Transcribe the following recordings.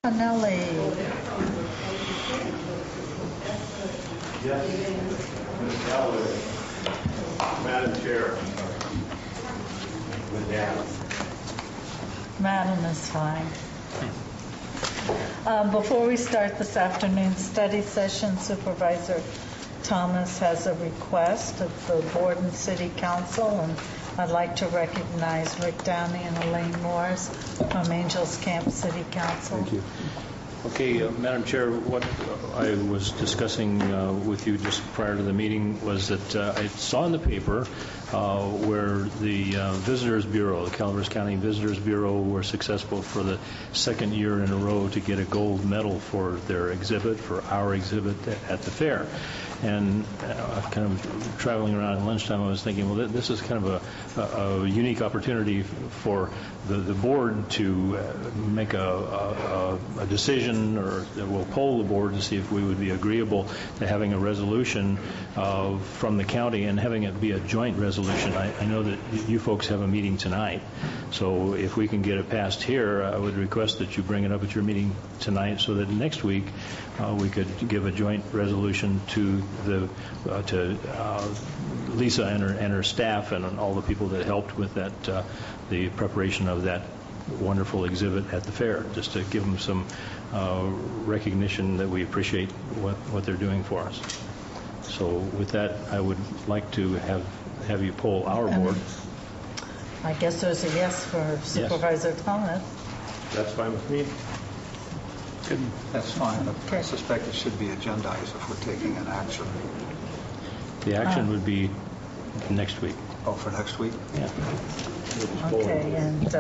Anelli. Yes, Ms. Galloway. Madam Chair. With that. Madam is fine. Before we start this afternoon's study session, Supervisor Thomas has a request of the Board and City Council, and I'd like to recognize Rick Downey and Elaine Morris from Angels Camp City Council. Thank you. Okay, Madam Chair, what I was discussing with you just prior to the meeting was that I saw in the paper where the Visitors Bureau, the Calaveras County Visitors Bureau, were successful for the second year in a row to get a gold medal for their exhibit, for our exhibit at the fair. And kind of traveling around at lunchtime, I was thinking, well, this is kind of a unique opportunity for the board to make a decision, or we'll poll the board to see if we would be agreeable to having a resolution from the county and having it be a joint resolution. I know that you folks have a meeting tonight, so if we can get it passed here, I would request that you bring it up at your meeting tonight so that next week we could give a joint resolution to Lisa and her staff and all the people that helped with that, the preparation of that wonderful exhibit at the fair, just to give them some recognition that we appreciate what they're doing for us. So with that, I would like to have you poll our board. I guess there's a yes for Supervisor Thomas. That's fine with me. Good. That's fine. Okay. I suspect it should be agendized if we're taking an action. The action would be next week. Oh, for next week? Yeah. Okay, and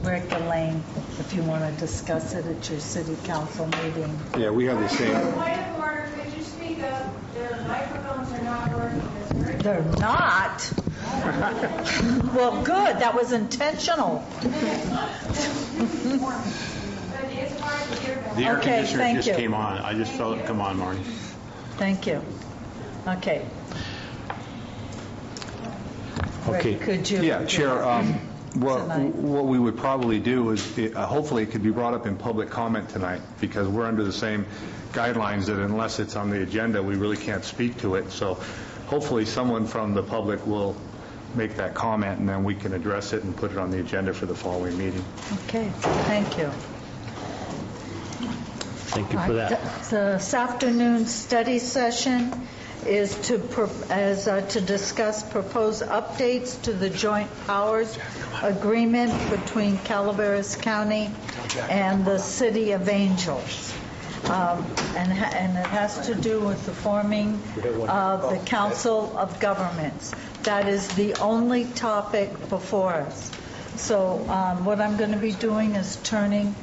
Rick, Elaine, if you want to discuss it at your city council meeting. Yeah, we have the same. Point of order, could you speak up? Their microphones are not working. They're not? Well, good. That was intentional. The air Okay, conditioner thank just you. came on. I just felt it come on, Marty. Thank you. Okay. Okay. Rick, could you? Yeah, Chair, Tonight. what we would probably do is, hopefully it could be brought up in public comment tonight, because we're under the same guidelines that unless it's on the agenda, we really can't speak to it. So hopefully someone from the public will make that comment, and then we can address it and put it on the agenda for the following meeting. Okay, thank you. Thank you for that. This afternoon's study session is to discuss proposed updates to the joint powers agreement between Calaveras County and the City of Angels. And it has to do with the forming of the Council of Governments. That is the only topic before us. So what I'm going to be doing is turning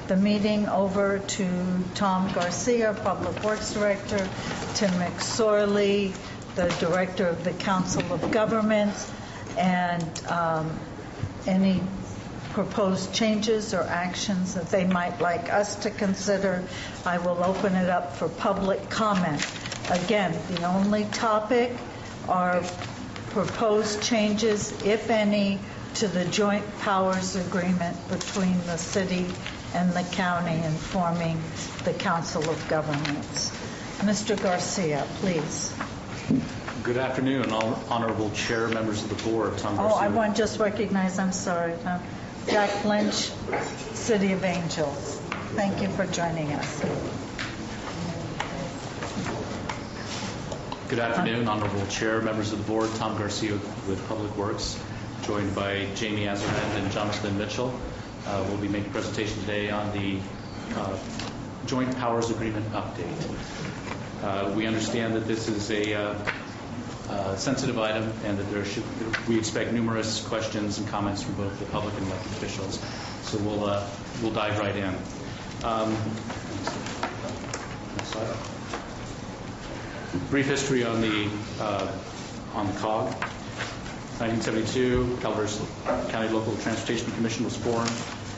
the meeting over to Tom Garcia, Public Works Director, Tim McSorley, the Director of the Council of Governments, and any proposed changes or actions that they might like us to consider. I will open it up for public comment. Again, the only topic are proposed changes, if any, to the joint powers agreement between the city and the county in forming the Council of Governments. Mr. Garcia, please. Good afternoon, honorable chair, members of the board. Tom Garcia. I want to just recognize, I'm sorry, Jack Lynch, City of Angels. Thank you for joining us. Good afternoon, honorable chair, members of the board. Tom Garcia with Public Works, joined by Jamie Azarand and Jonathan Mitchell. We'll be making a presentation today on the Joint Powers Agreement update. We understand that this is a sensitive item, and that we expect numerous questions and comments from both the public and elected officials. So we'll dive right in. Next slide. Brief history on the COG. 1972, Calaveras County Local Transportation Commission was formed,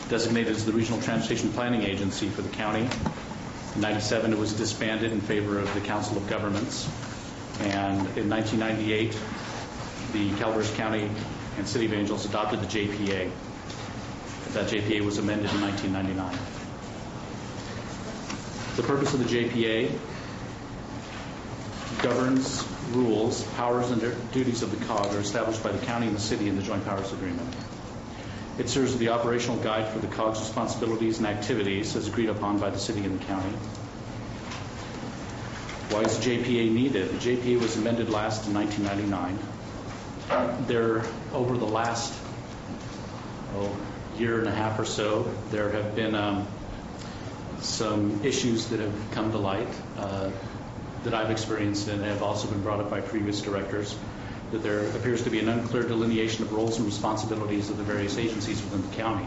designated as the Regional Transportation Planning Agency for the county. In 1997, it was disbanded in favor of the Council of Governments. And in 1998, the Calaveras County and City of Angels adopted the JPA. That JPA was amended in 1999. The purpose of the JPA governs rules, powers, and duties of the COG are established by the county and the city in the Joint Powers Agreement. It serves as the operational guide for the COG's responsibilities and activities as agreed upon by the city and the county. Why is the JPA needed? The JPA was amended last in 1999. Over the last year and a half or so, there have been some issues that have come to light that I've experienced and have also been brought up by previous directors, that there appears to be an unclear delineation of roles and responsibilities of the various agencies within the county.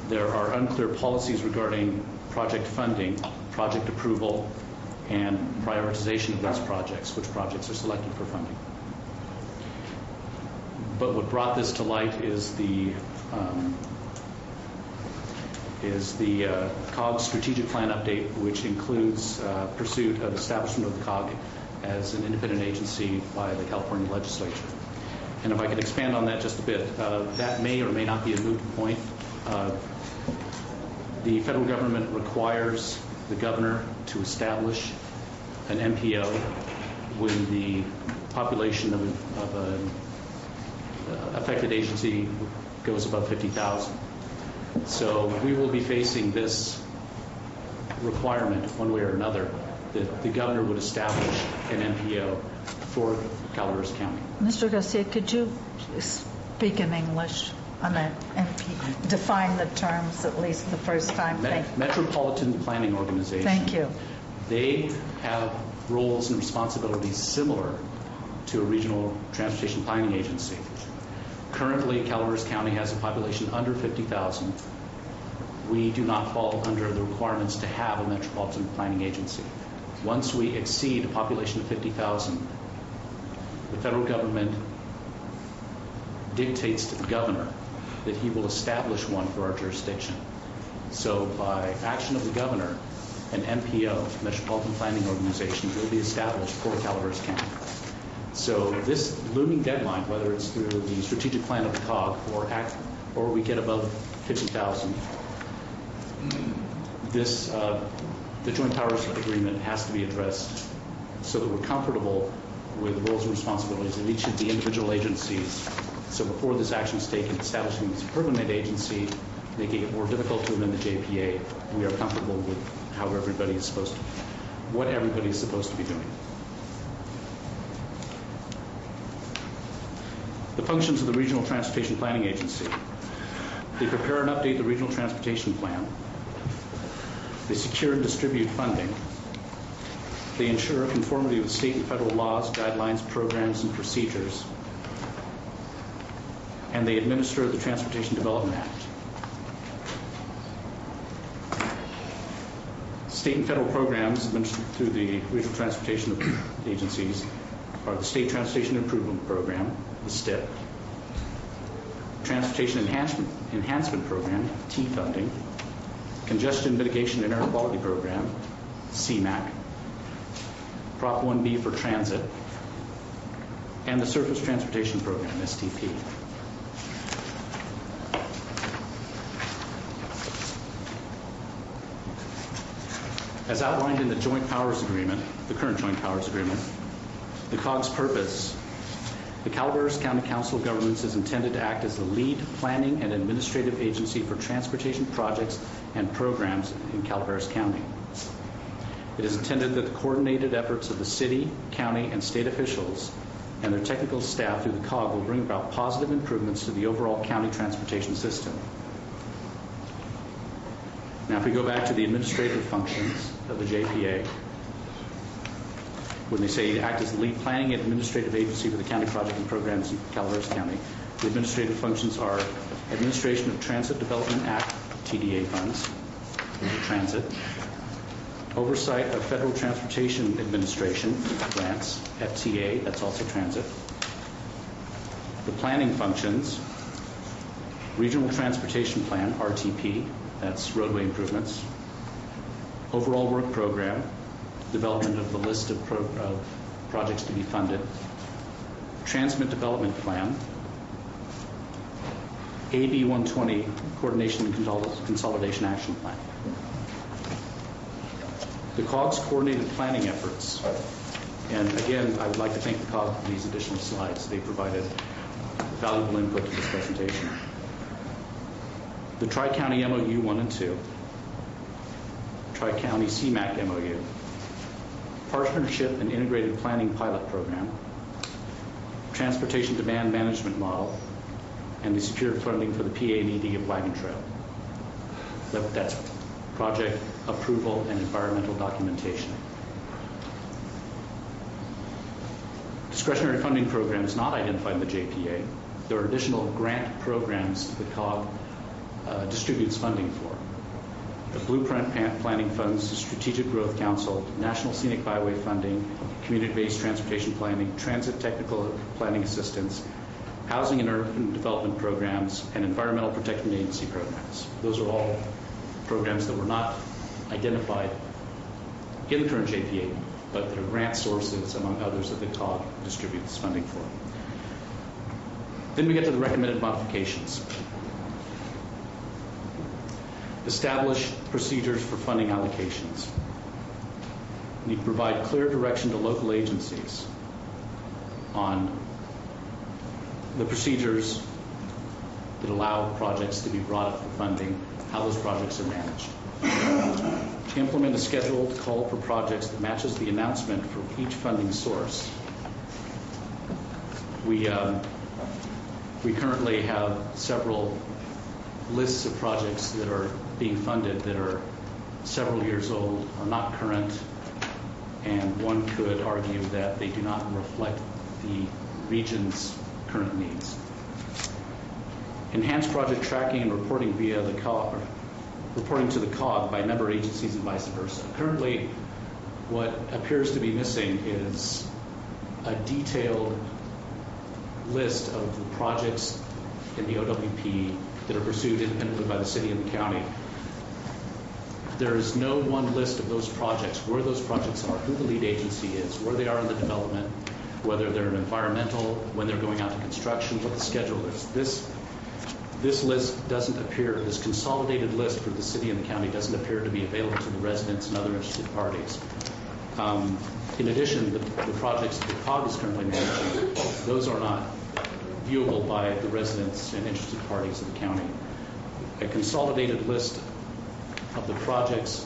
There are unclear policies regarding project funding, project approval, and prioritization of those projects, which projects are selected for funding. But what brought this to light is the COG strategic plan update, which includes pursuit of establishment of the COG as an independent agency by the California legislature. And if I could expand on that just a bit, that may or may not be a moot point. The federal government requires the governor to establish an MPO when the population of an affected agency goes above 50,000. So we will be facing this requirement one way or another that the governor would establish an MPO for Calaveras County. Mr. Garcia, could you speak in English on that MP? Define the terms at least the first time. Thank you. Metropolitan Planning Organization. Thank you. They have roles and responsibilities similar to a regional transportation planning agency. Currently, Calaveras County has a population under 50,000. We do not fall under the requirements to have a metropolitan planning agency. Once we exceed a population of 50,000, the federal government dictates to the governor that he will establish one for our jurisdiction. So by action of the governor, an MPO, Metropolitan Planning Organization, will be established for Calaveras County. So this looming deadline, whether it's through the strategic plan of the COG or we get above 50,000, the Joint Powers Agreement has to be addressed so that we're comfortable with the roles and responsibilities of each of the individual agencies. So before this action is taken, establishing this permanent agency, making it more difficult to amend the JPA, we are comfortable with what everybody is supposed to be doing. The functions of the Regional Transportation Planning Agency. They prepare and update the Regional Transportation Plan. They secure and distribute funding. They ensure conformity with state and federal laws, guidelines, programs, and procedures. And they administer the Transportation Development Act. State and federal programs administered through the Regional Transportation Agencies are the State Transportation Improvement Program, the STIP, Transportation Enhancement Program, T funding, Congestion Mitigation and Air Quality Program, CMAQ, Prop 1B for transit, and the Surface Transportation Program, STP. As outlined in the Joint Powers Agreement, the current Joint Powers Agreement, the COG's purpose, the Calaveras County Council of Governments is intended to act as the lead planning and administrative agency for transportation projects and programs in Calaveras County. It is intended that the coordinated efforts of the city, county, and state officials and their technical staff through the COG will bring about positive improvements to the overall county transportation system. Now, if we go back to the administrative functions of the JPA, when they say act as the lead planning and administrative agency for the county project and programs in Calaveras County, the administrative functions are administration of Transit Development Act, TDA funds, transit, oversight of Federal Transportation Administration grants, FTA, that's also transit, the planning functions, Regional Transportation Plan, RTP, that's roadway improvements, overall work program, development of the list of projects to be funded, Transmit Development Plan, AB 120 Coordination and Consolidation Action Plan. The COG's coordinated planning efforts, and again, I would like to thank the COG for these additional slides. They provided valuable input to this presentation. The Tri-County MOU 1 and 2, Tri-County CMAC MOU, Partnership and Integrated Planning Pilot Program, Transportation Demand Management Model, and the secured funding for the PA&ED of Wagon Trail. That's project approval and environmental documentation. Discretionary funding programs not identified in the JPA. There are additional grant programs that COG distributes funding for. The Blueprint Planning Funds, the Strategic Growth Council, National Scenic Byway Funding, Community-Based Transportation Planning, Transit Technical Planning Assistance, Housing and Urban Development Programs, and Environmental Protection Agency programs. Those are all programs that were not identified in the current JPA, but they're grant sources, among others, that the COG distributes funding for. Then we get to the recommended modifications. Establish procedures for funding allocations. We need to provide clear direction to local agencies on the procedures that allow projects to be brought up for funding, how those projects are managed. Implement a scheduled call for projects that matches the announcement for each funding source. We currently have several lists of projects that are being funded that are several years old, are not current, and one could argue that they do not reflect the region's current needs. Enhance project tracking and reporting via the COG, reporting to the COG by member agencies and vice versa. Currently, what appears to be missing is a detailed list of the projects in the OWP that are pursued independently by the city and the county. There is no one list of those projects, where those projects are, who the lead agency is, where they are in the development, whether they're environmental, when they're going out to construction, what the schedule is. This list doesn't appear, this consolidated list for the city and the county doesn't appear to be available to the residents and other interested parties. In addition, the projects that the COG is currently managing, those are not viewable by the residents and interested parties of the county. A consolidated list of the projects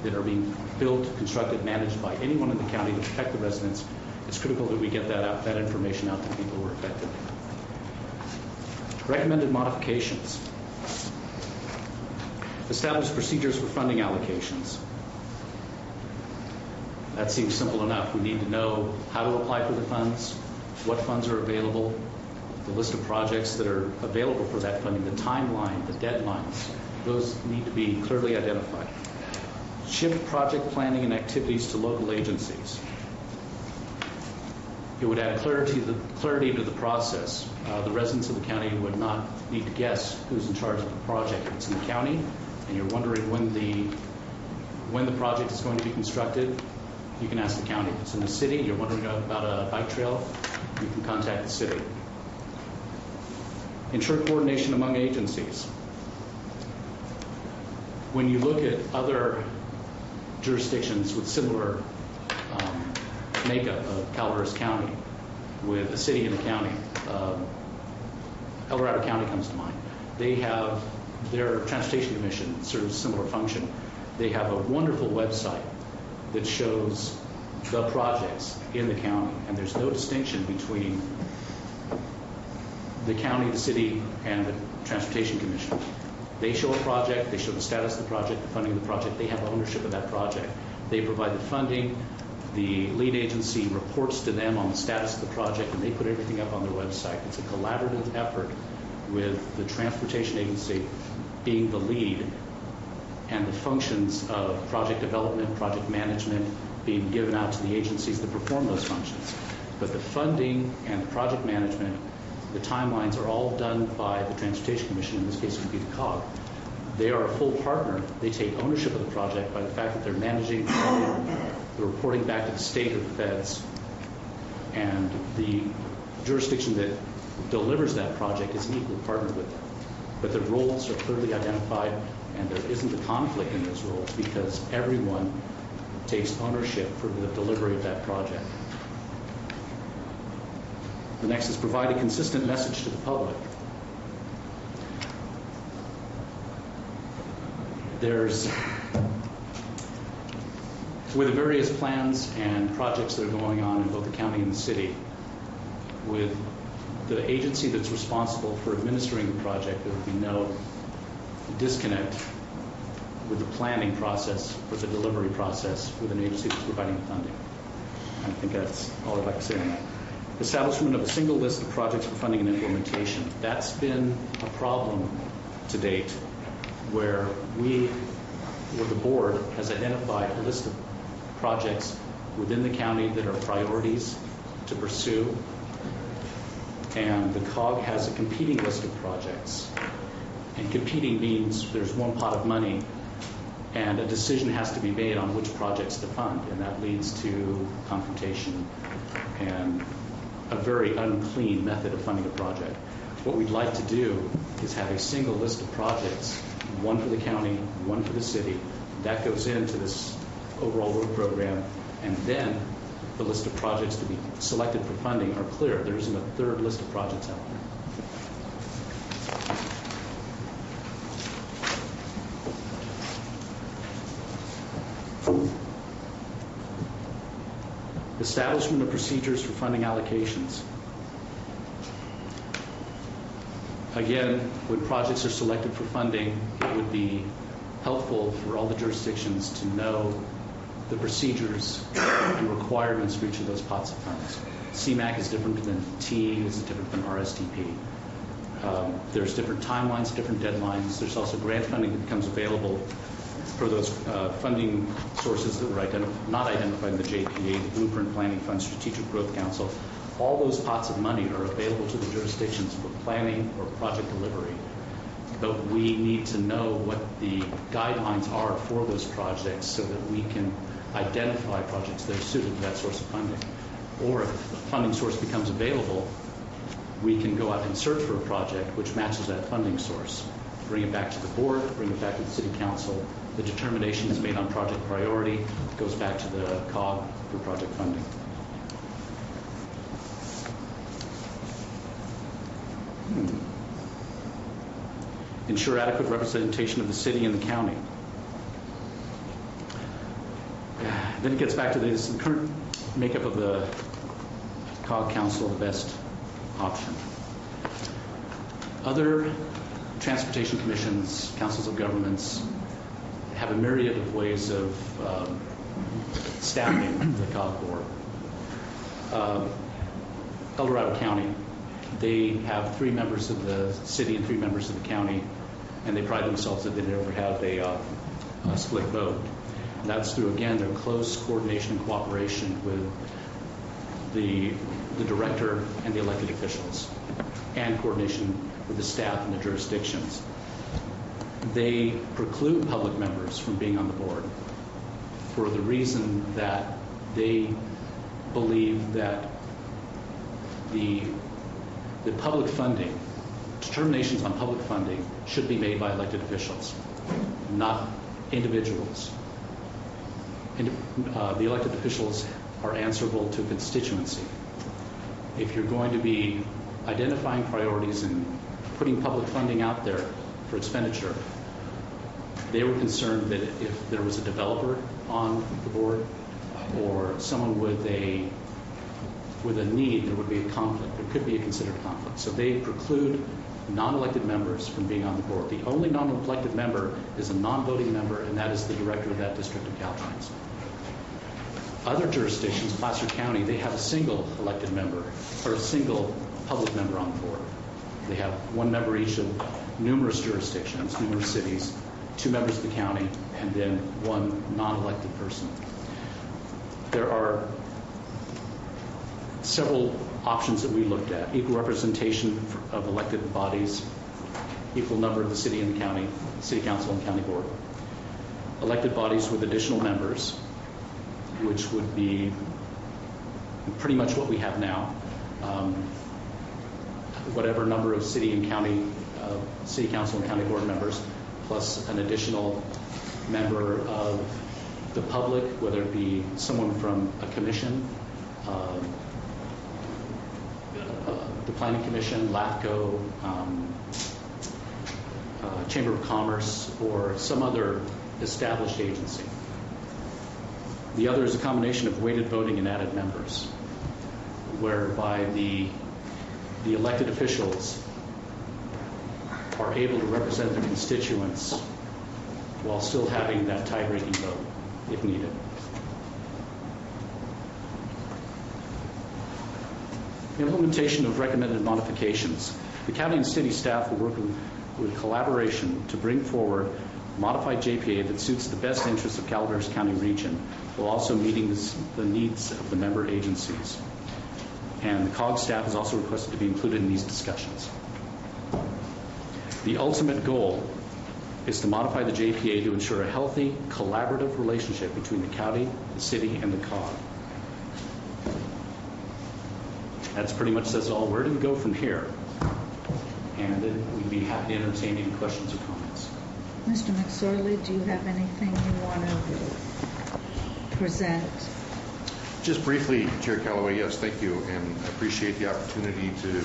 that are being built, constructed, managed by anyone in the county to protect the residents, it's critical that we get that information out to the people who are affected. Recommended modifications. Establish procedures for funding allocations. That seems simple enough. We need to know how to apply for the funds, what funds are available, the list of projects that are available for that funding, the timeline, the deadlines. Those need to be clearly identified. Shift project planning and activities to local agencies. It would add clarity to the process. The residents of the county would not need to guess who's in charge of the project. If it's in the county and you're wondering when the project is going to be constructed, you can ask the county. If it's in the city, you're wondering about a bike trail, you can contact the city. Ensure coordination among agencies. When you look at other jurisdictions with similar makeup of Calaveras County, with a city and a county, El Dorado County comes to mind. They have their transportation commission serves a similar function. They have a wonderful website that shows the projects in the county, and there's no distinction between the county, the city, and the transportation commission. They show a project, they show the status of the project, the funding of the project, they have ownership of that project. They provide the funding, the lead agency reports to them on the status of the project, and they put everything up on their website. It's a collaborative effort with the transportation agency being the lead, and the functions of project development, project management being given out to the agencies that perform those functions. But the funding and the project management, the timelines are all done by the Transportation Commission. In this case, it would be the COG. They are a full partner. They take ownership of the project by the fact that they're managing the funding, they're reporting back to the state or the feds, and the jurisdiction that delivers that project is an equal partner with them. But the roles are clearly identified, and there isn't a conflict in those roles because everyone takes ownership for the delivery of that project. The next is provide a consistent message to the public. With the various plans and projects that are going on in both the county and the city, with the agency that's responsible for administering the project, there would be no disconnect with the planning process, with the delivery process, with an agency that's providing the funding. I think that's all I'd like to say on that. Establishment of a single list of projects for funding and implementation. That's been a problem to date, where the board has identified a list of projects within the county that are priorities to pursue, and the COG has a competing list of projects. And competing means there's one pot of money, and a decision has to be made on which projects to fund, and that leads to confrontation and a very unclean method of funding a project. What we'd like to do is have a single list of projects, one for the county, one for the city. That goes into this overall work program, and then the list of projects to be selected for funding are clear. There isn't a third list of projects out there. Establishment of procedures for funding allocations. Again, when projects are selected for funding, it would be helpful for all the jurisdictions to know the procedures and requirements for each of those pots of funds. CMAQ is different than T, is different than RSDP. There's different timelines, different deadlines. There's also grant funding that becomes available for those funding sources that were not identified in the JPA, the Blueprint Planning Fund, Strategic Growth Council. All those pots of money are available to the jurisdictions for planning or project delivery. But we need to know what the guidelines are for those projects so that we can identify projects that are suited to that source of funding. Or if a funding source becomes available, we can go out and search for a project which matches that funding source. Bring it back to the board, bring it back to the city council. The determination is made on project priority, goes back to the COG for project funding. Ensure adequate representation of the city and the county. Then it gets back to this: the current makeup of the COG council the best option. Other transportation commissions, councils of governments, have a myriad of ways of staffing the COG board. El Dorado County, they have 3 members of the city and 3 members of the county, and they pride themselves that they never have a split vote. And that's through, again, their close coordination and cooperation with the director and the elected officials, and coordination with the staff and the jurisdictions. They preclude public members from being on the board for the reason that they believe that the public funding, determinations on public funding should be made by elected officials, not individuals. The elected officials are answerable to constituency. If you're going to be identifying priorities and putting public funding out there for expenditure, they were concerned that if there was a developer on the board or someone with a need, there would be a conflict. There could be a considered conflict. So they preclude non-elected members from being on the board. The only non-elected member is a non-voting member, and that is the director of that district of Caltrans. Other jurisdictions, Placer County, they have a single elected member or a single public member on the board. They have 1 member each of numerous jurisdictions, numerous cities, 2 members of the county, and then 1 non-elected person. There are several options that we looked at: equal representation of elected bodies, equal number of the city and the county, city council and county board, elected bodies with additional members, which would be pretty much what we have now, whatever number of city council and county board members, plus an additional member of the public, whether it be someone from a commission, the Planning Commission, LAFCO, Chamber of Commerce, or some other established agency. The other is a combination of weighted voting and added members, whereby the elected officials are able to represent their constituents while still having that tie-breaking vote if needed. Implementation of recommended modifications. The county and city staff will work with collaboration to bring forward modified JPA that suits the best interests of Calaveras County region, while also meeting the needs of the member agencies. And the COG staff is also requested to be included in these discussions. The ultimate goal is to modify the JPA to ensure a healthy, collaborative relationship between the county, the city, and the COG. That's pretty much says all. Where do we go from here? And then we'd be happy to entertain any questions or comments. Mr. McSorley, do you have anything you want to present? Just briefly, Chair Callaway, yes, thank you, and I appreciate the opportunity to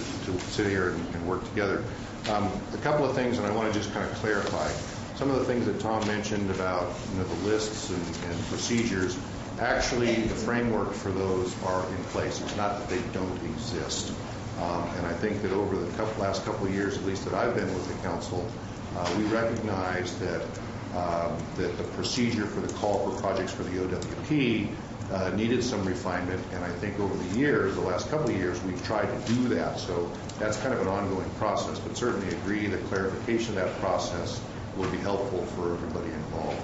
sit here and work together. A couple of things, and I want to just kind of clarify. Some of the things that Tom mentioned about the lists and procedures, actually the framework for those are in place. It's not that they don't exist. And I think that over the last couple of years, at least that I've been with the council, we recognize that that the procedure for the call for projects for the OWP needed some refinement, and I think over the years, the last couple of years, we've tried to do that. So that's kind of an ongoing process, but certainly agree that clarification of that process will be helpful for everybody involved.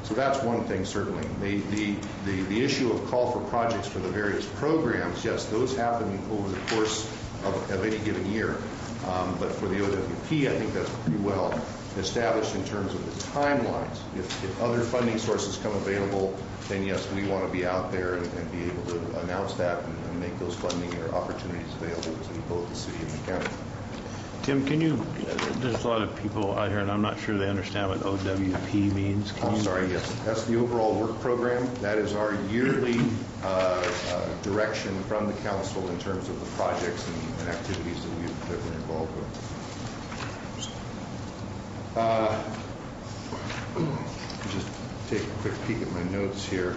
So that's one thing, certainly. The issue of call for projects for the various programs, yes, those happen over the course of any given year. But for the OWP, I think that's pretty well established in terms of the timelines. If other funding sources come available, then yes, we want to be out there and be able to announce that and make those funding or opportunities available to both the city and the county. Tim, can you, there's a lot of people out here, and I'm not sure they understand what OWP means. I'm sorry, yes. That's the overall work program. That is our yearly direction from the council in terms of the projects and activities that we're involved with. Just take a quick peek at my notes here.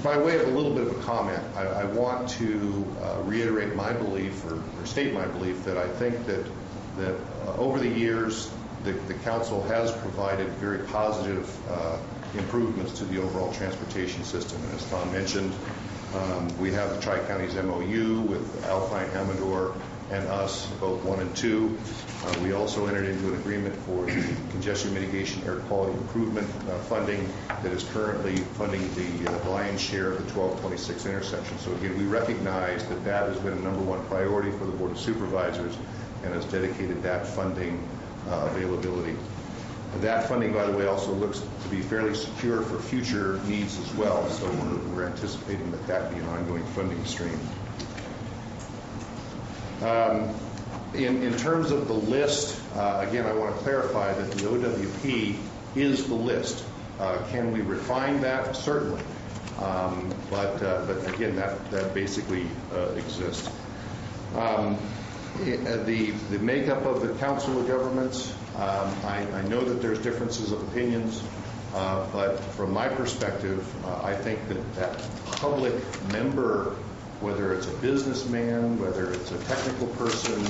By way of a little bit of a comment, I want to reiterate my belief or state my belief that I think that over the years the council has provided very positive improvements to the overall transportation system. And as Tom mentioned, we have the Tri-Counties MOU with Alpine, Amador, and us, both 1 and 2. We also entered into an agreement for the congestion mitigation air quality improvement funding that is currently funding the lion's share of the 1226 intersection. So again, we recognize that that has been a #1 priority for the Board of Supervisors and has dedicated that funding availability. That funding, by the way, also looks to be fairly secure for future needs as well. So we're anticipating that that be an ongoing funding stream. In terms of the list, again, I want to clarify that the OWP is the list. Can we refine that? Certainly. But again, that basically exists. The makeup of the Council of Governments, I know that there's differences of opinions, but from my perspective, I think that public member, whether it's a businessman, whether it's a technical person,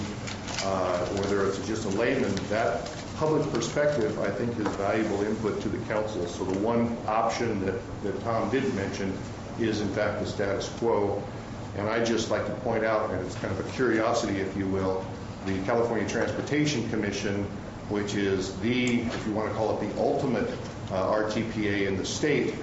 whether it's just a layman, that public perspective, I think, is valuable input to the council. So the one option that Tom did mention is, in fact, the status quo. And I'd just like to point out, and it's kind of a curiosity, if you will, the California Transportation Commission, which is the, if you want to call it the ultimate RTPA in the state,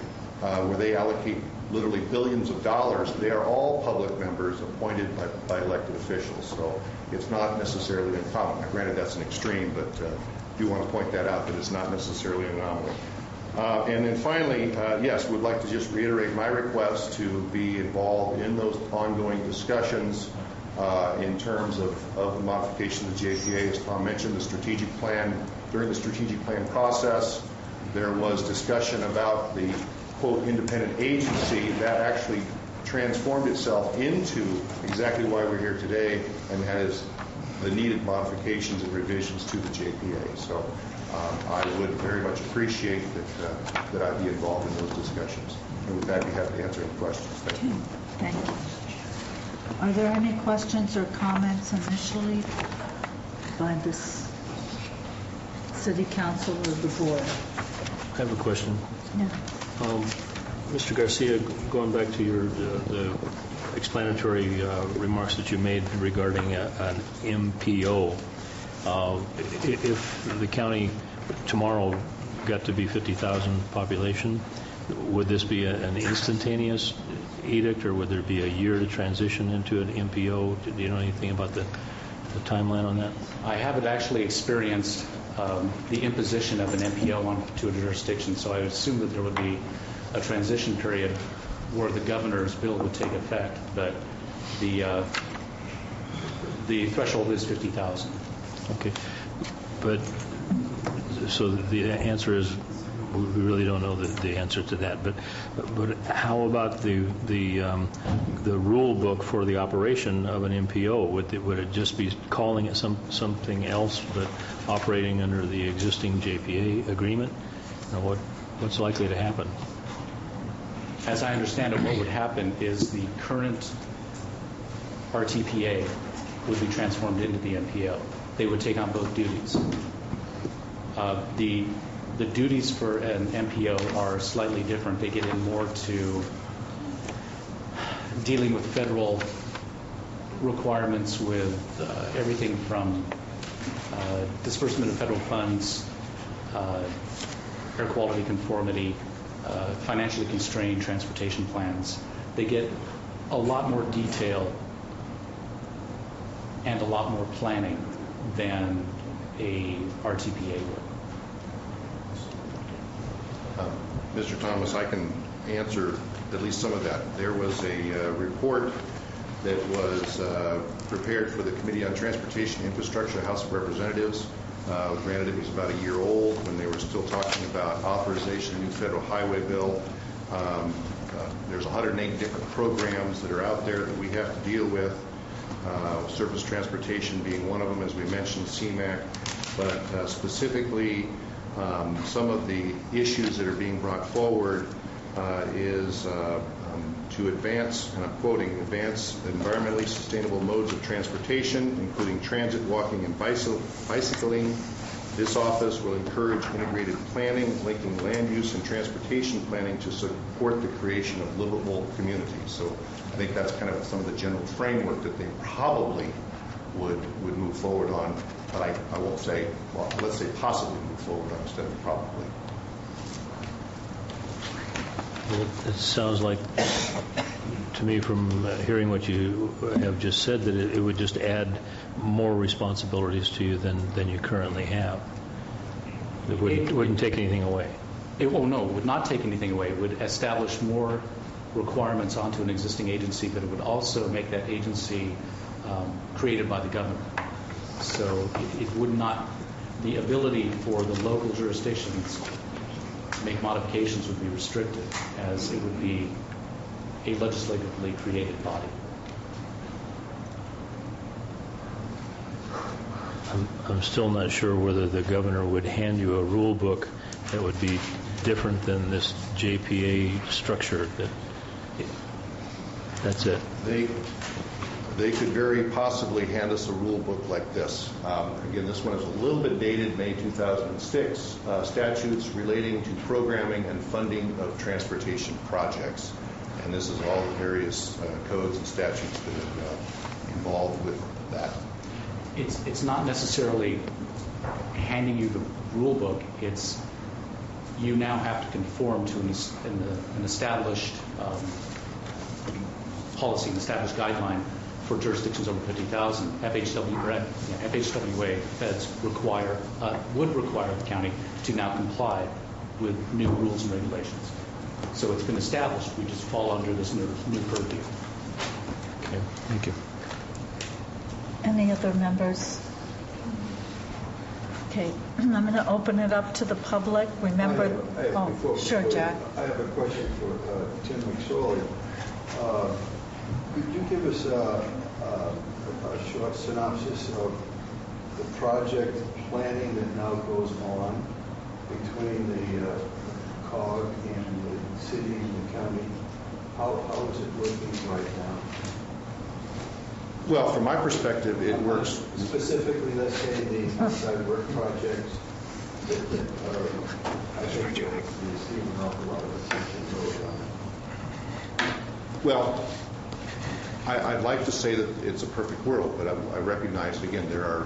where they allocate literally billions of dollars, they are all public members appointed by elected officials. So it's not necessarily uncommon. Now, granted, that's an extreme, but I do want to point that out, that it's not necessarily an anomaly. And then finally, yes, we'd like to just reiterate my request to be involved in those ongoing discussions in terms of the modification of the JPA. As Tom mentioned, the strategic plan, during the strategic plan process, there was discussion about the, quote, independent agency that actually transformed itself into exactly why we're here today and has the needed modifications and revisions to the JPA. So I would very much appreciate that I be involved in those discussions. And with that, be happy to answer any questions. Thank you. Thank you. Are there any questions or comments initially by this city council or the board? I have a question. Yeah. Mr. Garcia, going back to your the explanatory remarks that you made regarding an MPO, if the county tomorrow got to be 50,000 population, would this be an instantaneous edict, or would there be a year to transition into an MPO? Do you know anything about the timeline on that? I haven't actually experienced the imposition of an MPO onto a jurisdiction, so I would assume that there would be a transition period where the governor's bill would take effect, but the threshold is 50,000. Okay, but so the answer is we really don't know the answer to that. But how about the rule book for the operation of an MPO? Would it just be calling it something else, but operating under the existing JPA agreement? You know, what's likely to happen? As I understand it, what would happen is the current RTPA would be transformed into the MPO. They would take on both duties. The duties for an MPO are slightly different. They get in more to dealing with federal requirements with everything from disbursement of federal funds, air quality conformity, financially constrained transportation plans. They get a lot more detail and a lot more planning than a RTPA would. Mr. Thomas, I can answer at least some of that. There was a report that was prepared for the Committee on Transportation Infrastructure, House of Representatives. Granted, it was about a year old when they were still talking about authorization of a new federal highway bill. There's 108 different programs that are out there that we have to deal with, surface transportation being one of them, as we mentioned, CMAQ. But specifically, some of the issues that are being brought forward is to advance, and I'm quoting, advance environmentally sustainable modes of transportation, including transit, walking, and bicycling. This office will encourage integrated planning, linking land use and transportation planning to support the creation of livable communities. So I think that's kind of some of the general framework that they probably would move forward on. But I won't say, well, let's say possibly move forward on instead of probably. Well, it sounds like, to me, from hearing what you have just said, that it would just add more responsibilities to you than you currently have. It wouldn't take anything away. It would not take anything away. It would establish more requirements onto an existing agency, but it would also make that agency created by the governor. So it would not, the ability for the local jurisdictions to make modifications would be restricted, as it would be a legislatively created body. I'm still not sure whether the governor would hand you a rule book that would be different than this JPA structure. That's it. They could very possibly hand us a rule book like this. Again, this one is a little bit dated, May 2006, statutes relating to programming and funding of transportation projects. And this is all the various codes and statutes that are involved with that. It's not necessarily handing you the rule book. It's you now have to conform to an established policy, an established guideline for jurisdictions over 50,000. FHWA feds would require the county to now comply with new rules and regulations. So it's been established. We just fall under this new purview. Okay, thank you. Any other members? Okay, I'm going to open it up to the public. Remember, sure, Jack. I have a question for Tim McSorley. Could you give us a short synopsis of the project planning that now goes on between the COG and the city and the county? How is it working right now? Well, from my perspective, it works. Specifically, let's say the outside work projects that are, I think, receiving an awful lot of attention going on. Well, I'd like to say that it's a perfect world, but I recognize, again, there are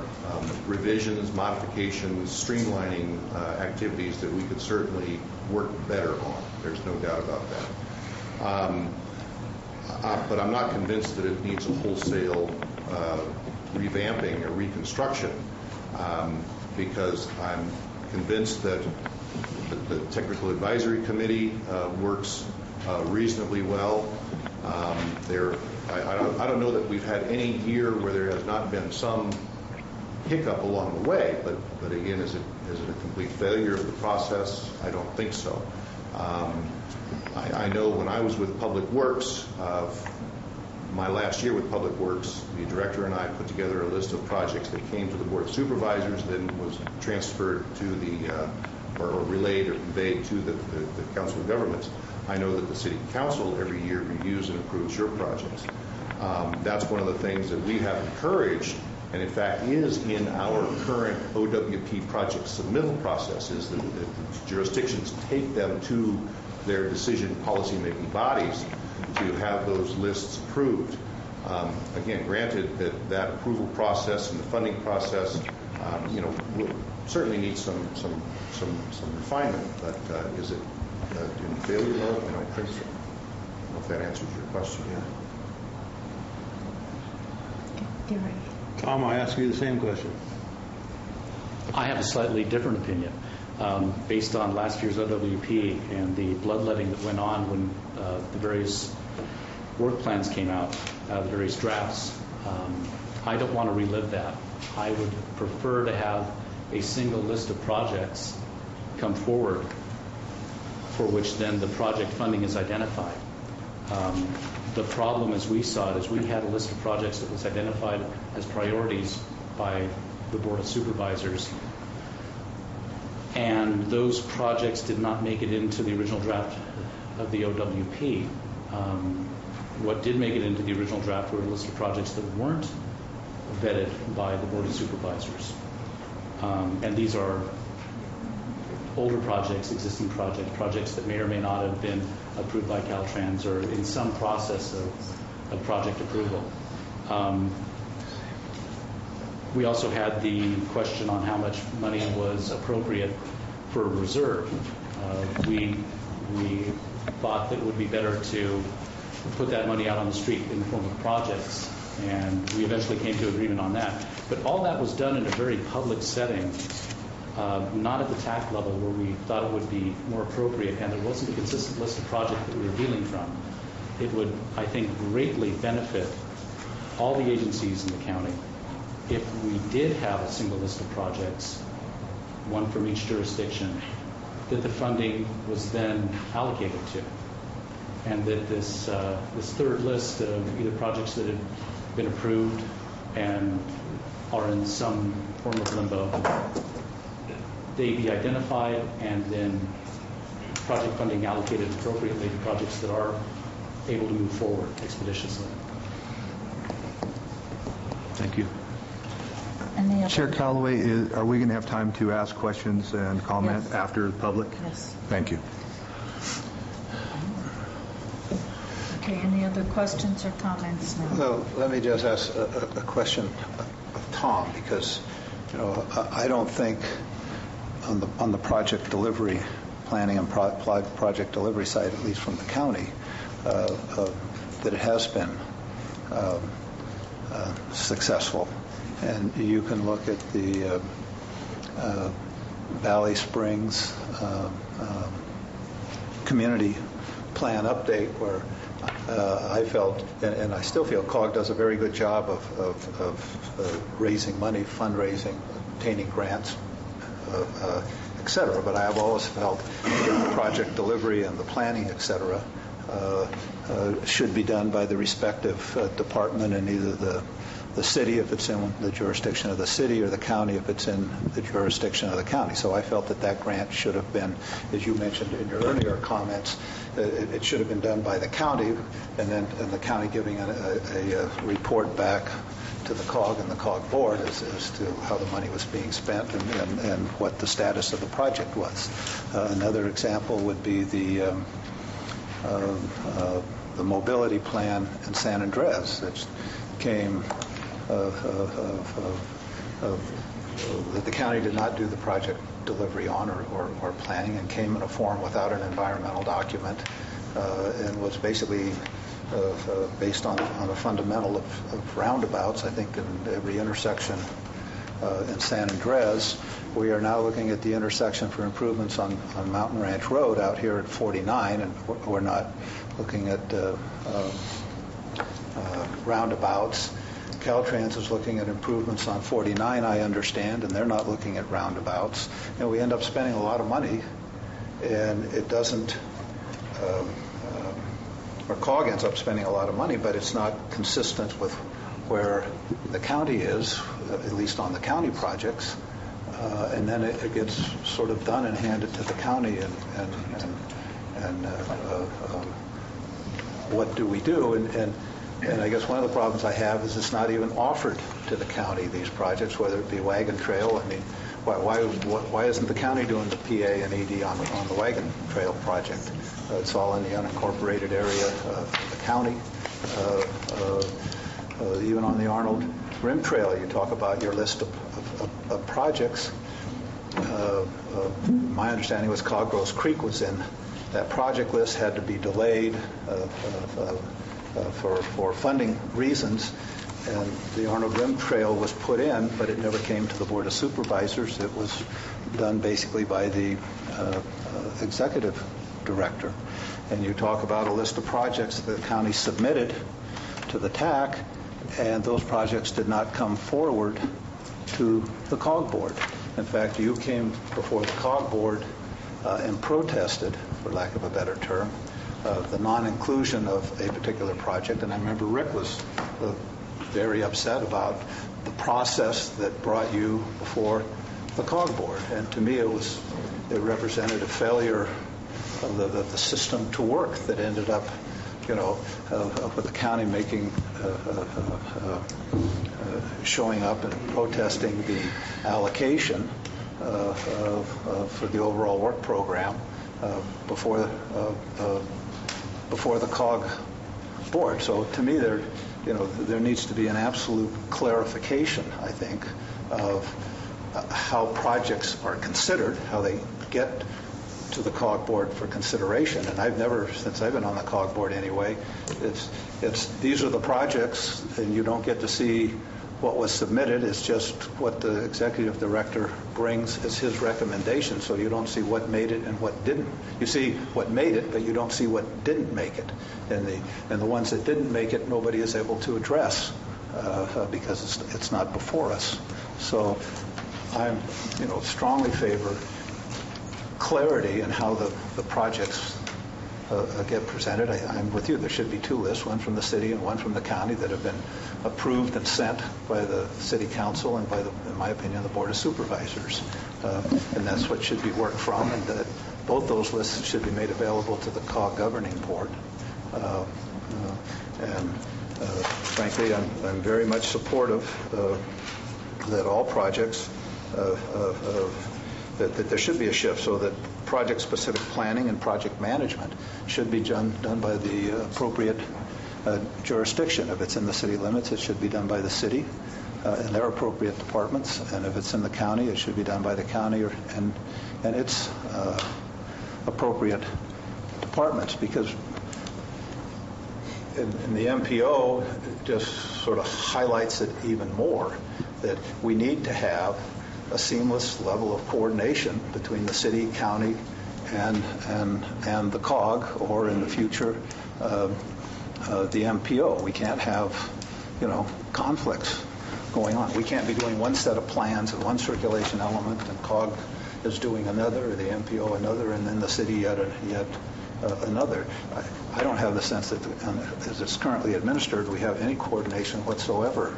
revisions, modifications, streamlining activities that we could certainly work better on. There's no doubt about that. But I'm not convinced that it needs a wholesale revamping or reconstruction, because I'm convinced that the Technical Advisory Committee works reasonably well. I don't know that we've had any year where there has not been some hiccup along the way, but again, is it a complete failure of the process? I don't think so. I know when I was with Public Works, my last year with Public Works, the director and I put together a list of projects that came to the Board of Supervisors, then was transferred to the, or relayed or conveyed to the Council of Governments. I know that the City Council every year reviews and approves your projects. That's one of the things that we have encouraged, and in fact is in our current OWP project submittal process, is that the jurisdictions take them to their decision policy-making bodies to have those lists approved. Again, granted that approval process and the funding process, will certainly need some refinement. But is it in failure mode? I don't think so. I don't know if that answers your question. Gary. Tom, I ask you the same question. I have a slightly different opinion. Based on last year's OWP and the bloodletting that went on when the various work plans came out, the various drafts, I don't want to relive that. I would prefer to have a single list of projects come forward for which then the project funding is identified. The problem as we saw it is we had a list of projects that was identified as priorities by the Board of Supervisors, and those projects did not make it into the original draft of the OWP. What did make it into the original draft were a list of projects that weren't vetted by the Board of Supervisors. And these are older projects, existing projects that may or may not have been approved by Caltrans or in some process of project approval. We also had the question on how much money was appropriate for reserve. We thought that it would be better to put that money out on the street in the form of projects, and we eventually came to agreement on that. But all that was done in a very public setting, not at the TAC level where we thought it would be more appropriate, and there wasn't a consistent list of projects that we were dealing from. It would, I think, greatly benefit all the agencies in the county if we did have a single list of projects, one from each jurisdiction, that the funding was then allocated to. And that this third list of either projects that have been approved and are in some form of limbo, they be identified and then project funding allocated appropriately to projects that are able to move forward expeditiously. Thank you. Any other? Chair Callaway, are we going to have time to ask questions and comment Yes. after the public? Yes. Thank you. Okay, any other questions or comments now? Well, let me just ask a question of Tom, because I don't think on the project delivery planning and project delivery side, at least from the county, that it has been successful. And you can look at the Valley Springs community plan update where I felt, and I still feel, COG does a very good job of raising money, fundraising, obtaining grants, et cetera. But I have always felt that the project delivery and the planning, et cetera, should be done by the respective department in either the city if it's in the jurisdiction of the city, or the county if it's in the jurisdiction of the county. So I felt that that grant should have been, as you mentioned in your earlier comments, it should have been done by the county, and the county giving a report back to the COG and the COG board as to how the money was being spent and what the status of the project was. Another example would be the mobility plan in San Andres that came that the county did not do the project delivery on or planning, and came in a form without an environmental document, and was basically based on a fundamental of roundabouts. I think in every intersection in San Andres, we are now looking at the intersection for improvements on Mountain Ranch Road out here at 49, and we're not looking at roundabouts. Caltrans is looking at improvements on 49, I understand, and they're not looking at roundabouts. And we end up spending a lot of money, and it doesn't, or COG ends up spending a lot of money, but it's not consistent with where the county is, at least on the county projects. And then it gets sort of done and handed to the county, and what do we do? And I guess one of the problems I have is it's not even offered to the county, these projects, whether it be Wagon Trail. I mean, why isn't the county doing the PA and ED on the Wagon Trail project? It's all in the unincorporated area of the county. Even on the Arnold Rim Trail, you talk about your list of projects. My understanding was Coggross Creek was in that project list, had to be delayed for funding reasons, and the Arnold Rim Trail was put in, but it never came to the Board of Supervisors. It was done basically by the executive director. And you talk about a list of projects that the county submitted to the TAC, and those projects did not come forward to the COG board. In fact, you came before the COG board and protested, for lack of a better term, the non-inclusion of a particular project. And I remember Rick was very upset about the process that brought you before the COG board. And to me, it represented a failure of the system to work that ended up, with the county making, showing up and protesting the allocation for the overall work program before the COG board. So to me, there needs to be an absolute clarification, I think, of how projects are considered, how they get to the COG board for consideration. And I've never, since I've been on the COG board anyway, these are the projects, and you don't get to see what was submitted. It's just what the executive director brings as his recommendation, so you don't see what made it and what didn't. You see what made it, but you don't see what didn't make it. And the ones that didn't make it, nobody is able to address because it's not before us. So I'm, strongly favor clarity in how the projects get presented. I'm with you. There should be two lists, one from the city and one from the county, that have been approved and sent by the city council and by in my opinion, the Board of Supervisors. And that's what should be worked from, and that both those lists should be made available to the COG governing board. Frankly, I'm very much supportive that all projects, that there should be a shift so that project-specific planning and project management should be done by the appropriate jurisdiction. If it's in the city limits, it should be done by the city and their appropriate departments. And if it's in the county, it should be done by the county and its appropriate departments. Because in the MPO, it just sort of highlights it even more, that we need to have a seamless level of coordination between the city, county, and the COG, or in the future, the MPO. We can't have, conflicts going on. We can't be doing one set of plans and one circulation element, and COG is doing another, or the MPO another, and then the city yet another. I don't have the sense that, as it's currently administered, we have any coordination whatsoever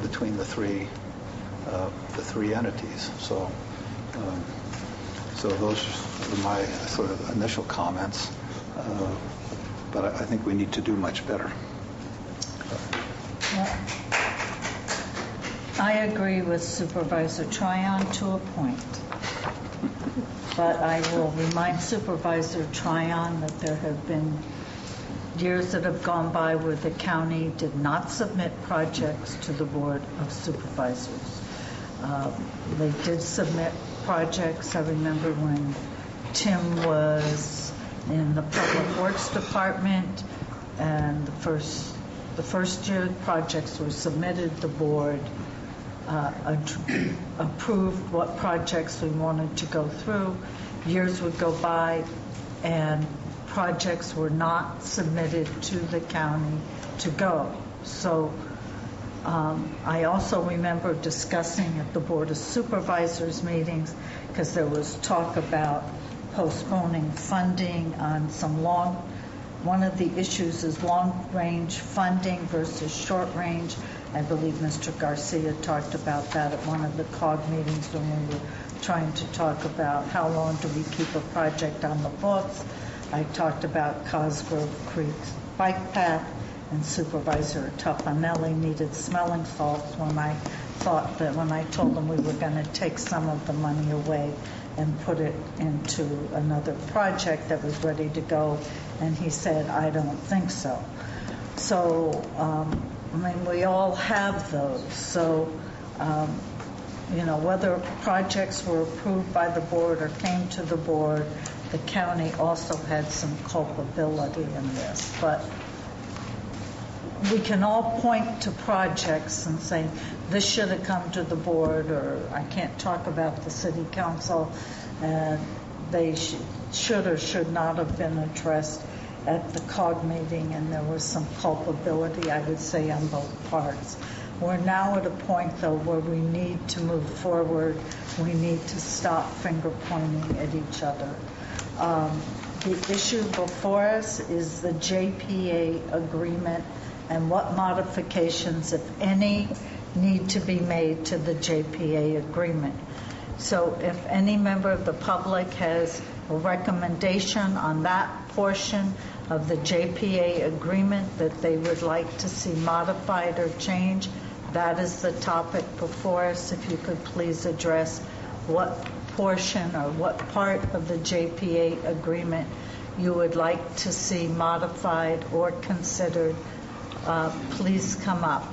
between the three entities. So those are my sort of initial comments. But I think we need to do much better. I agree with Supervisor Tryon to a point. But I will remind Supervisor Tryon that there have been years that have gone by where the county did not submit projects to the Board of Supervisors. They did submit projects. I remember when Tim was in the Public Works Department, and the first year projects were submitted, the board approved what projects we wanted to go through. Years would go by and projects were not submitted to the county to go. So I also remember discussing at the Board of Supervisors meetings, because there was talk about postponing funding on one of the issues is long-range funding versus short-range. I believe Mr. Garcia talked about that at one of the COG meetings when we were trying to talk about how long do we keep a project on the books. I talked about Cosgrove Creek's bike path, and Supervisor Tuffanelli needed smelling salts when I told them we were going to take some of the money away and put it into another project that was ready to go, and he said, I don't think so. So, we all have those. So, whether projects were approved by the board or came to the board, the county also had some culpability in this. But we can all point to projects and say, this should have come to the board, or I can't talk about the city council, and they should or should not have been addressed at the COG meeting, and there was some culpability, I would say, on both parts. We're now at a point, though, where we need to move forward. We need to stop finger pointing at each other. The issue before us is the JPA agreement and what modifications, if any, need to be made to the JPA agreement. So if any member of the public has a recommendation on that portion of the JPA agreement that they would like to see modified or changed, that is the topic before us. If you could please address what portion or what part of the JPA agreement you would like to see modified or considered, please come up.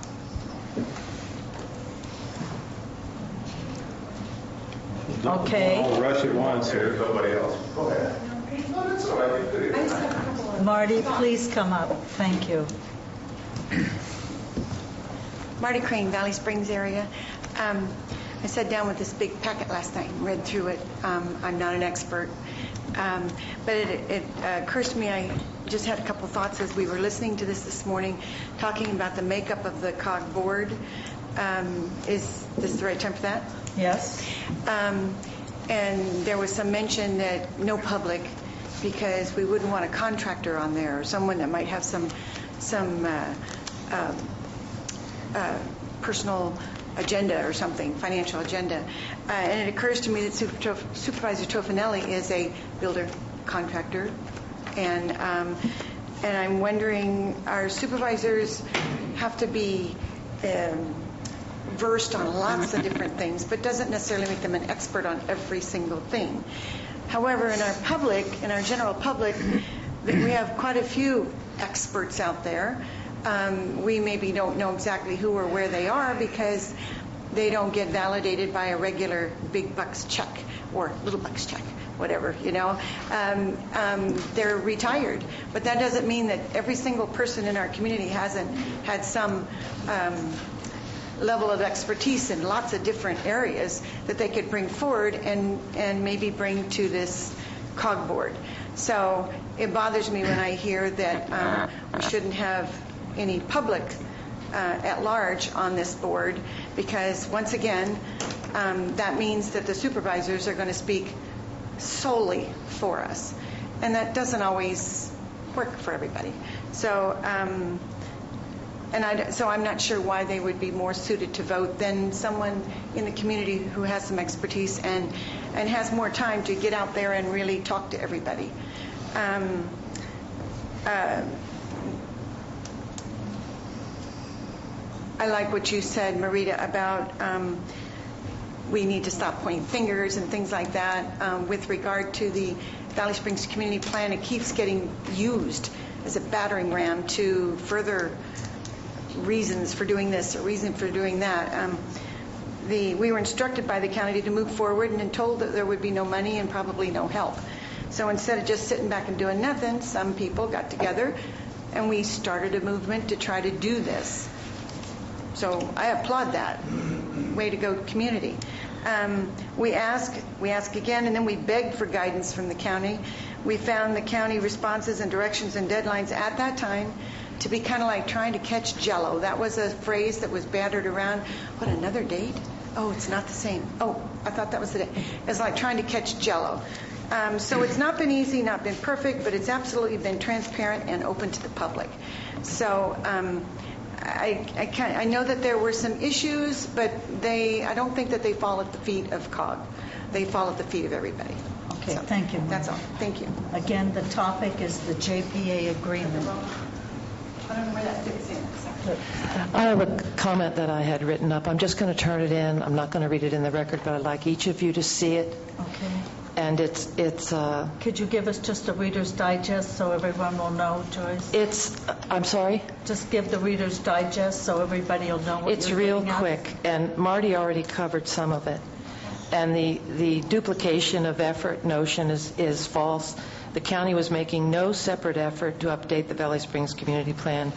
Okay. I'll rush at once here. Nobody else. Go ahead. No, that's all right. Marty, please come up. Thank you. Marty Crane, Valley Springs area. I sat down with this big packet last night and read through it. I'm not an expert, but it occurs to me, I just had a couple thoughts as we were listening to this morning, talking about the makeup of the COG board. Is this the right time for that? Yes. And there was some mention that no public, because we wouldn't want a contractor on there or someone that might have some personal agenda or something, financial agenda. And it occurs to me that Supervisor Toffanelli is a builder contractor, and I'm wondering, our supervisors have to be versed on lots of different things, but doesn't necessarily make them an expert on every single thing. However, in our general public, we have quite a few experts out there. We maybe don't know exactly who or where they are because they don't get validated by a regular big bucks check or little bucks check, whatever, They're retired. But that doesn't mean that every single person in our community hasn't had some level of expertise in lots of different areas that they could bring forward and maybe bring to this COG board. So it bothers me when I hear that we shouldn't have any public at large on this board, because once again, that means that the supervisors are going to speak solely for us, and that doesn't always work for everybody. So so I'm not sure why they would be more suited to vote than someone in the community who has some expertise and has more time to get out there and really talk to everybody. I like what you said, Marita, about we need to stop pointing fingers and things like that. With regard to the Valley Springs Community Plan, it keeps getting used as a battering ram to further reasons for doing this or reason for doing that. We were instructed by the county to move forward and told that there would be no money and probably no help. So instead of just sitting back and doing nothing, some people got together and we started a movement to try to do this. So I applaud that. Way to go, community. We ask again, and then we beg for guidance from the county. We found the county responses and directions and deadlines at that time to be kind of like trying to catch Jell-O. That was a phrase that was battered around. What, another date? Oh, it's not the same. Oh, I thought that was the day. It's like trying to catch Jell-O. So it's not been easy, not been perfect, but it's absolutely been transparent and open to the public. So I know that there were some issues, but I don't think that they fall at the feet of COG. They fall at the feet of everybody. Okay, So, thank you. That's all. Thank you. Again, the topic is the JPA agreement. I don't know where that fits in. Sorry. I have a comment that I had written up. I'm just going to turn it in. I'm not going to read it in the record, but I'd like each of you to see it. Okay. And it's Could you give us just a Reader's Digest so everyone will know, Joyce? I'm sorry? Just give the Reader's Digest so everybody will know what It's you're real looking at. quick, and Marty already covered some of it. And the duplication of effort notion is false. The county was making no separate effort to update the Valley Springs Community Plan.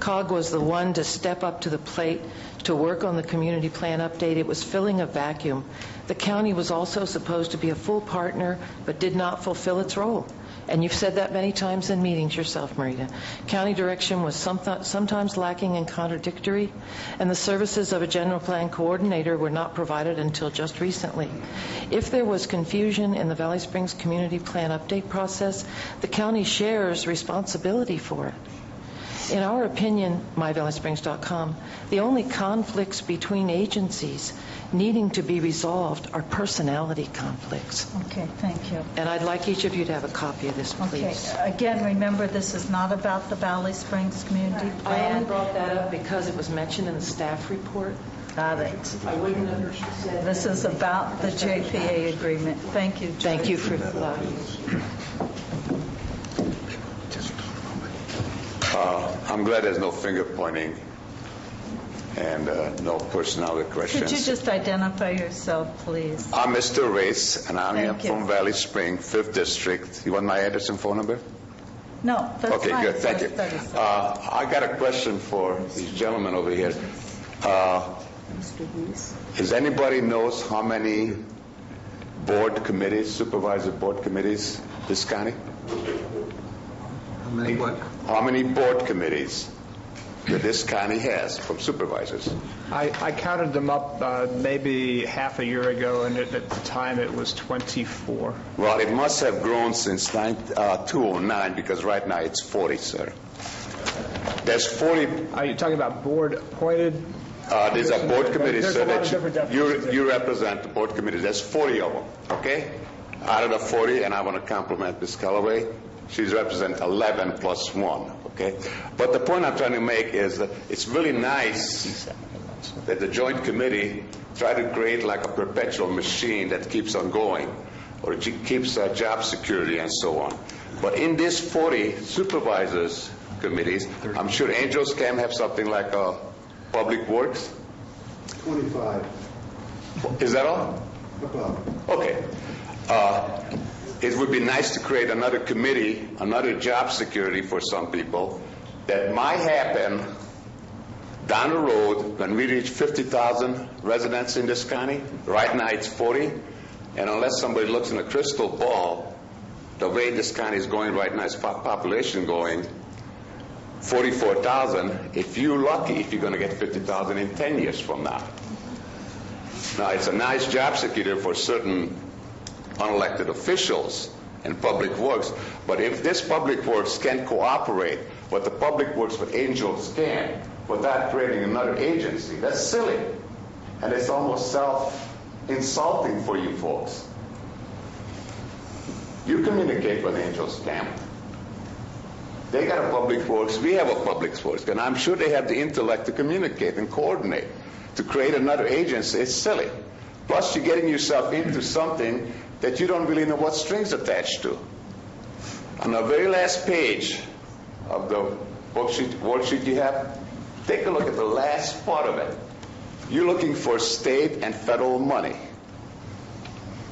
COG was the one to step up to the plate to work on the community plan update. It was filling a vacuum. The county was also supposed to be a full partner, but did not fulfill its role. And you've said that many times in meetings yourself, Marita. County direction was sometimes lacking and contradictory, and the services of a general plan coordinator were not provided until just recently. If there was confusion in the Valley Springs Community Plan update process, the county shares responsibility for it. In our opinion, myvalleysprings.com, the only conflicts between agencies needing to be resolved are personality conflicts. Okay, thank you. And I'd like each of you to have a copy of this, please. Okay, again, remember, this is not about the Valley Springs Community I Plan. only brought that up because it was mentioned in the staff report. Got it. I wouldn't have said This is about the JPA agreement. Thank you, Joyce. Thank you for that. I'm glad there's no finger pointing and no personality questions. Could you just identify yourself, please? I'm Mr. Race, and I'm here Thank you. from Valley Spring, 5th District. You want my address and phone number? No, that's Okay, fine. good, thank you. That's I got a question for these gentlemen over here. Does anybody knows how many board committees, supervisor board committees, this county? How many what? How many board committees that this county has from supervisors? I counted them up maybe half a year ago, and at the time it was 24. Well, it must have grown since 2009, because right now it's 40, sir. There's 40. Are you talking about board appointed? These are board committees, There's sir, a lot of different definitions. you represent the board committees. There's 40 of them, okay? Out of the 40, and I want to compliment Ms. Callaway, she's represent 11 plus 1, okay? But the point I'm trying to make is that it's really nice that the joint committee try to create like a perpetual machine that keeps on going, or it keeps job security and so on. But in this 40 supervisors committees, I'm sure Angels can have something like a Public Works. 25. Is that all? About. Okay. It would be nice to create another committee, another job security for some people that might happen Down the road, when we reach 50,000 residents in this county, right now it's 40, and unless somebody looks in a crystal ball, the way this county is going right now, its population going, 44,000, if you're lucky, if you're going to get 50,000 in 10 years from now. Now, it's a nice job security for certain unelected officials in public works, but if this public works can cooperate with the public works with Angels can, without creating another agency, that's silly. And it's almost self-insulting for you folks. You communicate with Angels Camp. They got a public works, we have a public works, and I'm sure they have the intellect to communicate and coordinate. To create another agency, it's silly. Plus, you're getting yourself into something that you don't really know what strings attached to. On the very last page of the worksheet you have, take a look at the last part of it. You're looking for state and federal money.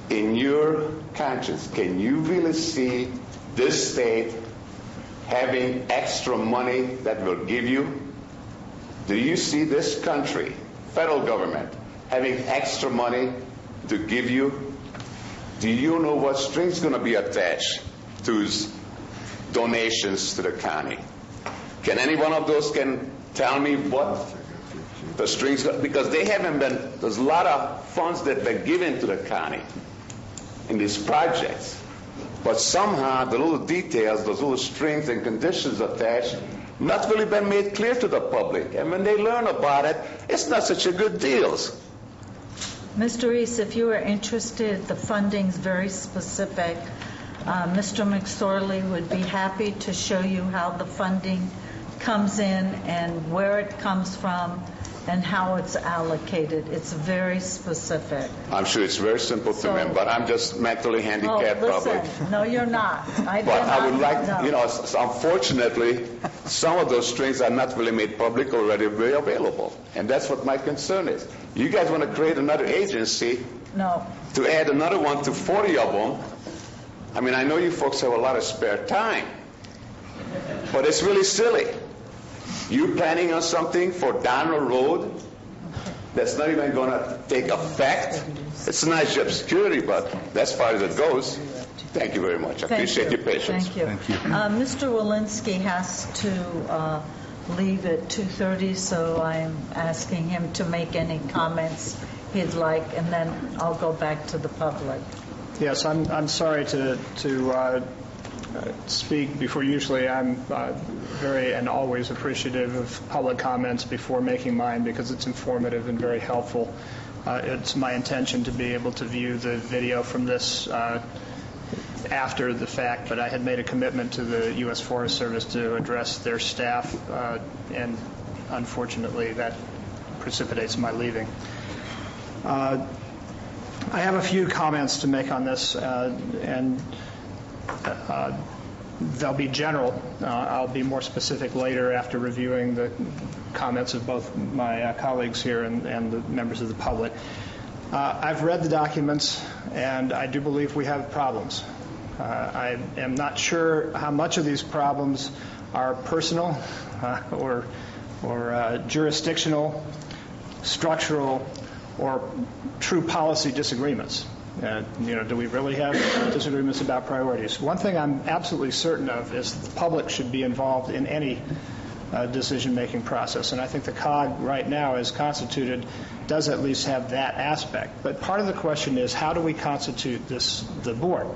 In your conscience, can you really see this state having extra money that will give you? Do you see this country, federal government, having extra money to give you? Do you know what strings going to be attached to donations to the county? Can any one of those can tell me what the strings, because they haven't been, there's a lot of funds that have been given to the county in these projects, but somehow the little details, those little strings and conditions attached, not really been made clear to the public. And when they learn about it, it's not such a good deal. Mr. Reese, if you are interested, the funding's very specific. Mr. McSorley would be happy to show you how the funding comes in and where it comes from and how it's allocated. It's very specific. I'm sure it's very simple to me, but I'm just mentally handicapped, probably. No, you're not. But I would like, unfortunately, some of those strings are not really made public or readily available. And that's what my concern is. You guys want to create another agency to add another one to 40 of them. I mean, I know you folks have a lot of spare time, but it's really silly. You planning on something for down the road that's not even going to take effect? It's a nice job security, but that's as far as it goes. Thank you very much. I appreciate your patience. Thank you. Mr. Walensky has to leave at 2:30, so I'm asking him to make any comments he'd like, and then I'll go back to the public. Yes, I'm sorry to speak before. Usually I'm very and always appreciative of public comments before making mine because it's informative and very helpful. It's my intention to be able to view the video from this after the fact, but I had made a commitment to the U.S. Forest Service to address their staff, and unfortunately that precipitates my leaving. I have a few comments to make on this, and they'll be general. I'll be more specific later after reviewing the comments of both my colleagues here and the members of the public. I've read the documents, and I do believe we have problems. I am not sure how much of these problems are personal or jurisdictional, structural, or true policy disagreements. Do we really have disagreements about priorities? One thing I'm absolutely certain of is the public should be involved in any decision-making process, and I think the COG right now, as constituted, does at least have that aspect. But part of the question is, how do we constitute the board?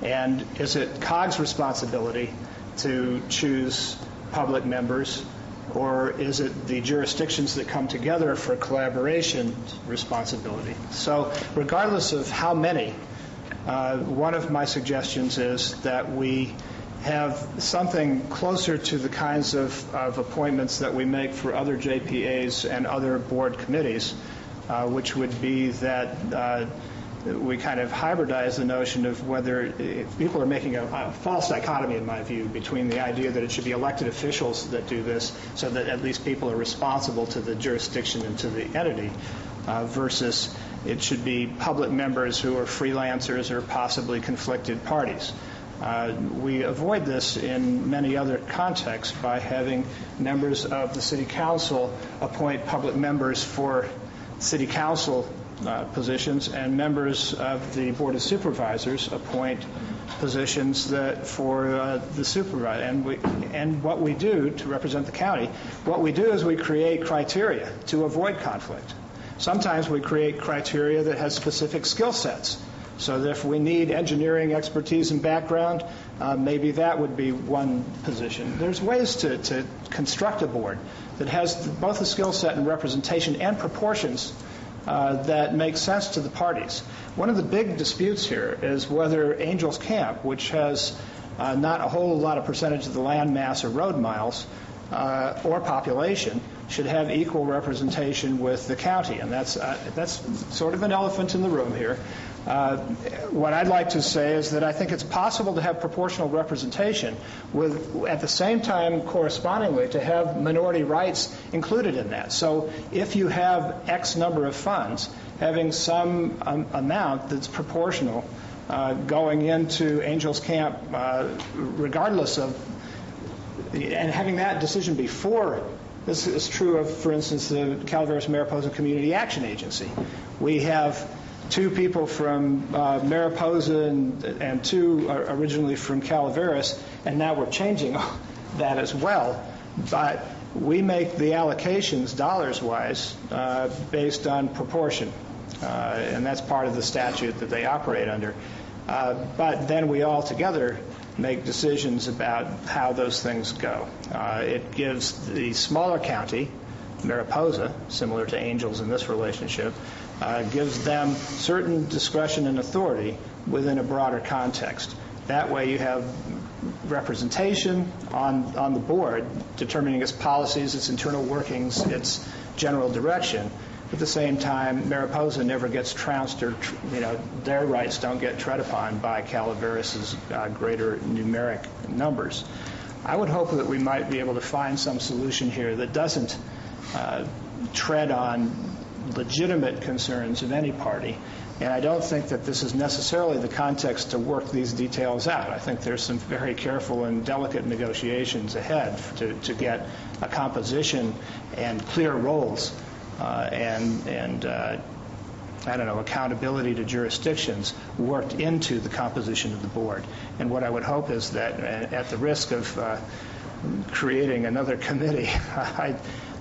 And is it COG's responsibility to choose public members, or is it the jurisdictions that come together for collaboration responsibility? So regardless of how many, one of my suggestions is that we have something closer to the kinds of appointments that we make for other JPAs and other board committees, which would be that we kind of hybridize the notion of whether people are making a false dichotomy, in my view, between the idea that it should be elected officials that do this so that at least people are responsible to the jurisdiction and to the entity, versus it should be public members who are freelancers or possibly conflicted parties. We avoid this in many other contexts by having members of the City Council appoint public members for City Council positions, and members of the Board of Supervisors appoint positions for the supervisor. And what we do to represent the county, what we do is we create criteria to avoid conflict. Sometimes we create criteria that has specific skill sets. So that if we need engineering expertise and background, maybe that would be one position. There's ways to construct a board that has both the skill set and representation and proportions that make sense to the parties. One of the big disputes here is whether Angels Camp, which has not a whole lot of percentage of the land mass or road miles or population, should have equal representation with the county. And that's sort of an elephant in the room here. What I'd like to say is that I think it's possible to have proportional representation with, at the same time, correspondingly, to have minority rights included in that. So if you have X number of funds, having some amount that's proportional going into Angels Camp, regardless of, and having that decision before. This is true of, for instance, the Calaveras-Mariposa Community Action Agency. We have 2 people from Mariposa and 2 originally from Calaveras, and now we're changing that as well. But we make the allocations dollars-wise based on proportion, and that's part of the statute that they operate under. But then we all together make decisions about how those things go. It gives the smaller county, Mariposa, similar to Angels in this relationship, gives them certain discretion and authority within a broader context. That way you have representation on the board determining its policies, its internal workings, its general direction. At the same time, Mariposa never gets trounced, or their rights don't get tread upon by Calaveras' greater numeric numbers. I would hope that we might be able to find some solution here that doesn't tread on legitimate concerns of any party. And I don't think that this is necessarily the context to work these details out. I think there's some very careful and delicate negotiations ahead to get a composition and clear roles and I don't know, accountability to jurisdictions worked into the composition of the board. And what I would hope is that, at the risk of creating another committee,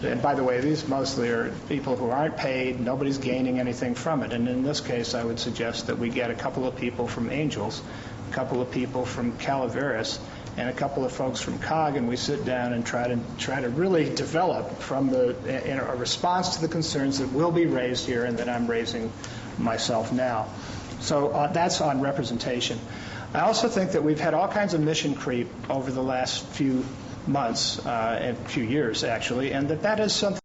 and by the way, these mostly are people who aren't paid, nobody's gaining anything from it. And in this case, I would suggest that we get a couple of people from Angels, a couple of people from Calaveras, and a couple of folks from COG, and we sit down and try to really develop from a response to the concerns that will be raised here and that I'm raising myself now. So that's on representation. I also think that we've had all kinds of mission creep over the last few months and few years, actually, and that is something